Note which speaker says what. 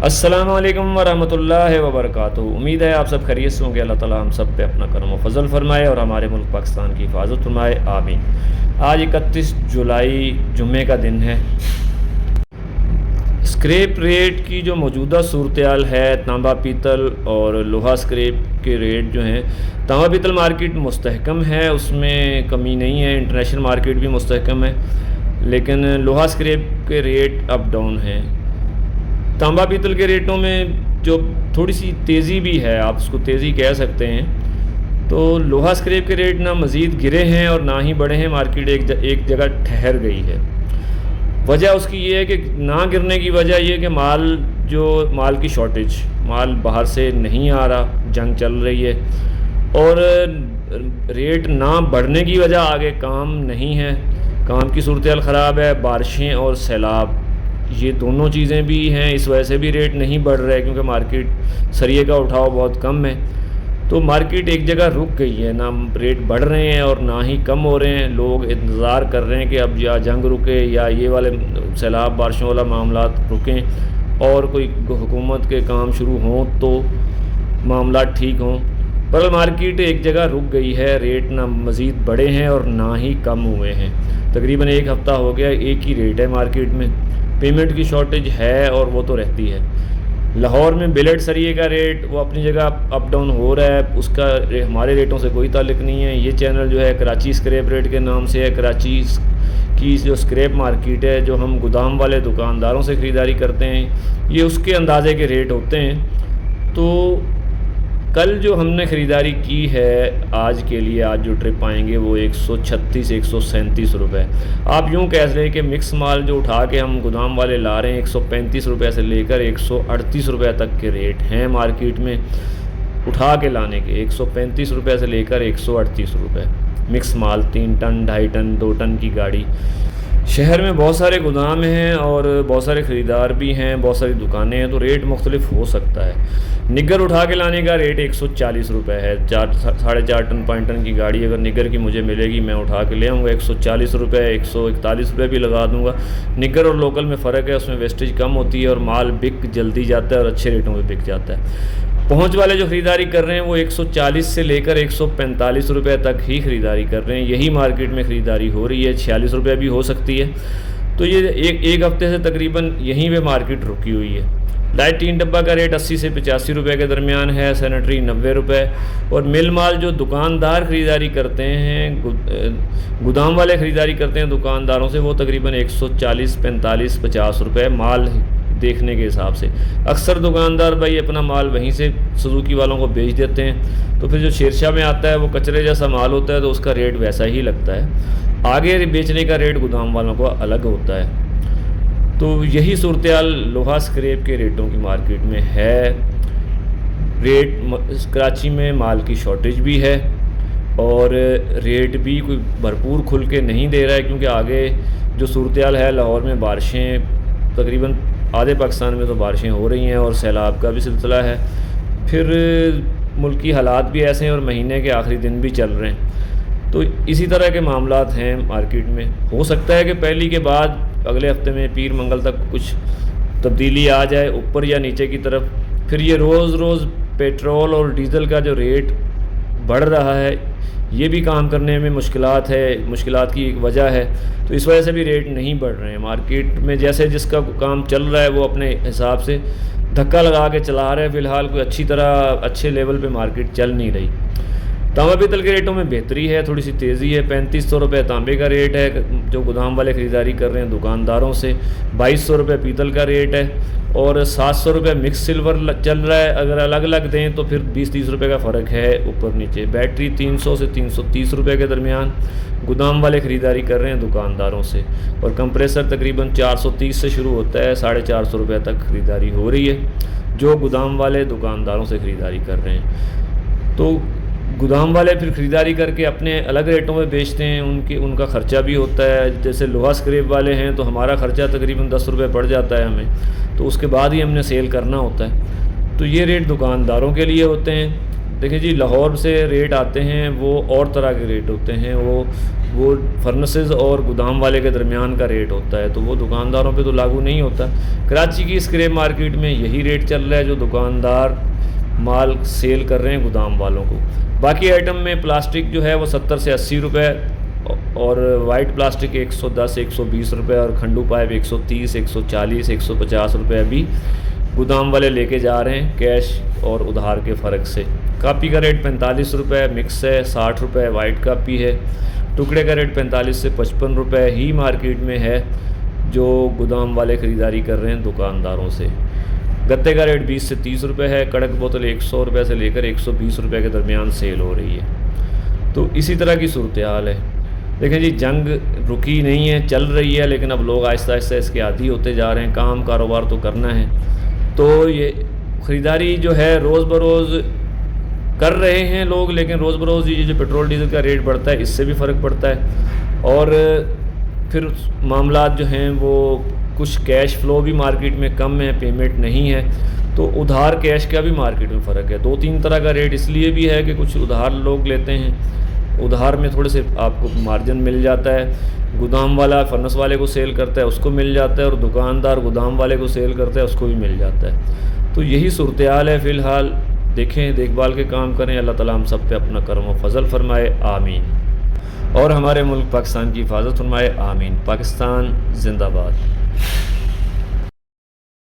Speaker 1: अस्सलाम वालेकुम वरहमतुल्लाहि वबरकातुहू। उम्मीद है आप सब खैरियत से होंगे। अल्लाह ताला हम सब पे अपना करम व फजल फरमाए और हमारे मुल्क पाकिस्तान की हिफाजत फरमाए, आमीन। आज 31 जुलाई जुम्मे का दिन है। स्क्रैप रेट की जो मौजूदा सूरत है, तांबा पीतल और लोहा स्क्रैप के रेट जो हैं, तांबा पीतल मार्केट मुस्तहकम है, उसमें कमी नहीं है। इंटरनेशनल मार्केट भी मुस्तहकम है, लेकिन लोहा स्क्रैप के रेट अप डाउन हैं। तांबा पीतल के रेटों में जो थोड़ी सी तेज़ी भी है, आप उसको तेज़ी कह सकते हैं। तो लोहा स्क्रैप के रेट ना मज़ीद गिरे हैं और ना ही बढ़े हैं। मार्केट एक जगह ठहर गई है। वजह उसकी ये है कि ना गिरने की वजह ये है कि माल की शॉर्टेज, माल बाहर से नहीं आ रहा, जंग चल रही है। और रेट ना बढ़ने की वजह आगे काम नहीं है, काम की सूरत हाल ख़राब है, बारिशें और सैलाब, ये दोनों चीज़ें भी हैं। इस वजह से भी रेट नहीं बढ़ रहे, क्योंकि मार्केट सरिये का उठाव बहुत कम है। तो मार्केट एक जगह रुक गई है, ना रेट बढ़ रहे हैं और ना ही कम हो रहे हैं। लोग इंतज़ार कर रहे हैं कि अब या जंग रुके या ये वाले सैलाब बारिशों वाला मामला रुकें और कोई हुकूमत के काम शुरू हों तो मामला ठीक हों। पर मार्केट एक जगह रुक गई है, रेट ना मज़ीद बढ़े हैं और ना ही कम हुए हैं। तकरीबन एक हफ़्ता हो गया, एक ही रेट है मार्केट में। पेमेंट की शॉर्टेज है और वो तो रहती है। लाहौर में बिलेट सरिये का रेट वो अपनी जगह अप डाउन हो रहा है, उसका हमारे रेटों से कोई ताल्लुक़ नहीं है। ये चैनल जो है कराची स्क्रैप रेट के नाम से है। कराची की जो स्क्रैप मार्केट है, जो हम गोदाम वाले दुकानदारों से ख़रीदारी करते हैं, ये उसके अंदाजे के रेट होते हैं। तो कल जो हमने ख़रीदारी की है आज के लिए, आज जो ट्रिप आएंगे वो 136 137 रुपये। आप यूँ कह लें कि मिक्स माल जो उठा के हम गोदाम वाले ला रहे हैं, 135 रुपये से लेकर 138 रुपये तक के रेट हैं मार्केट में उठा के लाने के। 135 रुपये से लेकर 138 रुपये मिक्स माल, 3 टन 2.5 टन 2 टन की गाड़ी। शहर में बहुत सारे गोदाम हैं और बहुत सारे ख़रीदार भी हैं, बहुत सारी दुकानें हैं, तो रेट मुख्तलिफ हो सकता है। निगर उठा के लाने का रेट 140 रुपये है। 4.5 टन 5 टन की गाड़ी अगर निगर की मुझे मिलेगी, मैं उठा के ले आऊँगा 140 रुपये, 141 रुपये भी लगा दूँगा। निगर और लोकल में फ़र्क है, उसमें वेस्टेज कम होती है और माल बिक जल्दी जाता है और अच्छे रेटों में बिक जाता है। पहुंच वाले जो ख़रीदारी कर रहे हैं वो 140 से लेकर 145 रुपये तक ही ख़रीदारी कर रहे हैं। यही मार्केट में ख़रीदारी हो रही है। 46 रुपये भी हो सकती है। तो ये एक हफ़्ते से तकरीबन यहीं पे मार्केट रुकी हुई है। लाइट 3 डब्बा का रेट 80 से 85 रुपये के दरमियान है। सैनिटरी 90 रुपये। और मिल माल जो दुकानदार ख़रीदारी करते हैं, गोदाम वाले ख़रीदारी करते हैं दुकानदारों से, वो तकरीबन 140 45 50 रुपये माल देखने के हिसाब से। अक्सर दुकानदार भाई अपना माल वहीं से सुजुकी वालों को बेच देते हैं, तो फिर जो शेरशाह में आता है वो कचरे जैसा माल होता है, तो उसका रेट वैसा ही लगता है। आगे बेचने का रेट गोदाम वालों को अलग होता है। तो यही सूरत हाल लोहा स्क्रैप के रेटों की मार्केट में है। रेट कराची में माल की शॉर्टेज भी है और रेट भी कोई भरपूर खुल के नहीं दे रहा है, क्योंकि आगे जो सूरत हाल है, लाहौर में बारिशें तकरीबन आधे पाकिस्तान में तो बारिशें हो रही हैं और सैलाब का भी सिलसिला है। फिर मुल्की हालात भी ऐसे हैं और महीने के आखिरी दिन भी चल रहे हैं। तो इसी तरह के मामलात हैं मार्केट में। हो सकता है कि पहली के बाद अगले हफ्ते में पीर मंगल तक कुछ तब्दीली आ जाए ऊपर या नीचे की तरफ। फिर ये रोज़ रोज़ पेट्रोल और डीज़ल का जो रेट बढ़ रहा है, ये भी काम करने में मुश्किलात की एक वजह है। तो इस वजह से भी रेट नहीं बढ़ रहे हैं मार्केट में। जैसे जिसका काम चल रहा है वो अपने हिसाब से धक्का लगा के चला रहे हैं। फ़िलहाल कोई अच्छे लेवल पे मार्केट चल नहीं रही। तांबा पीतल के रेटों में बेहतरी है, थोड़ी सी तेज़ी है। 3500 रुपये तांबे का रेट है जो गोदाम वाले ख़रीदारी कर रहे हैं दुकानदारों से। 2200 रुपये पीतल का रेट है और 700 रुपये मिक्स सिल्वर चल रहा है। अगर अलग अलग दें तो फिर 20-30 रुपये का फ़र्क है ऊपर नीचे। बैटरी 300 से 330 रुपये के दरमियान गोदाम वाले ख़रीदारी कर रहे हैं दुकानदारों से। और कंप्रेसर तकरीबन 430 से शुरू होता है, 450 रुपये तक ख़रीदारी हो रही है जो गोदाम वाले दुकानदारों से ख़रीदारी कर रहे हैं। तो गोदाम वाले फिर ख़रीदारी करके अपने अलग रेटों में बेचते हैं, उनका ख़र्चा भी होता है। जैसे लोहा स्क्रैप वाले हैं तो हमारा ख़र्चा तकरीबन 10 रुपये पड़ जाता है हमें, तो उसके बाद ही हमने सेल करना होता है। तो ये रेट दुकानदारों के लिए होते हैं। देखिए जी, लाहौर से रेट आते हैं वो और तरह के रेट होते हैं, वो फर्नेसेस और गोदाम वाले के दरमियान का रेट होता है, तो वो दुकानदारों पे तो लागू नहीं होता। कराची की स्क्रैप मार्केट में यही रेट चल रहा है जो दुकानदार माल सेल कर रहे हैं गोदाम वालों को। बाकी आइटम में प्लास्टिक जो है वो 70 से 80 रुपये, और वाइट प्लास्टिक 110 120 रुपये, और खंडू पाइप 130 140 150 रुपये अभी गोदाम वाले लेके जा रहे हैं कैश और उधार के फ़र्क से। कापी का रेट 45 रुपये मिक्स है, 60 रुपये वाइट कापी है। टुकड़े का रेट 45 से 55 रुपये ही मार्केट में है जो गोदाम वाले ख़रीदारी कर रहे हैं दुकानदारों से। गत्ते का रेट 20 से 30 रुपये है। कड़क बोतल 100 रुपये से लेकर 120 रुपये के दरमियान सेल हो रही है। तो इसी तरह की सूरत हाल है। देखें जी, जंग रुकी नहीं है, चल रही है, लेकिन अब लोग आहिस्ता आहिस्ता इसके आदी होते जा रहे हैं। काम कारोबार तो करना है, तो ये ख़रीदारी जो है रोज़ बरोज़ कर रहे हैं लोग, लेकिन रोज़ बरोज़ ये जो पेट्रोल डीज़ल का रेट बढ़ता है इससे भी फ़र्क पड़ता है। और फिर मामलात जो हैं वो कुछ कैश फ़्लो भी मार्केट में कम है, पेमेंट नहीं है, तो उधार कैश का भी मार्केट में फ़र्क है। 2-3 तरह का रेट इसलिए भी है कि कुछ उधार लोग लेते हैं, उधार में थोड़े से आपको मार्जिन मिल जाता है। गोदाम वाला फर्नेस वाले को सेल करता है उसको मिल जाता है, और दुकानदार गोदाम वाले को सेल करता है उसको भी मिल जाता है। तो यही सूरत हाल है फ़िलहाल। देखें, देखभाल के काम करें। अल्लाह ताला हम सब पे अपना करम व फजल फरमाए, आमीन। और हमारे मुल्क पाकिस्तान की हिफाजत फरमाए, आमीन। पाकिस्तान जिंदाबाद।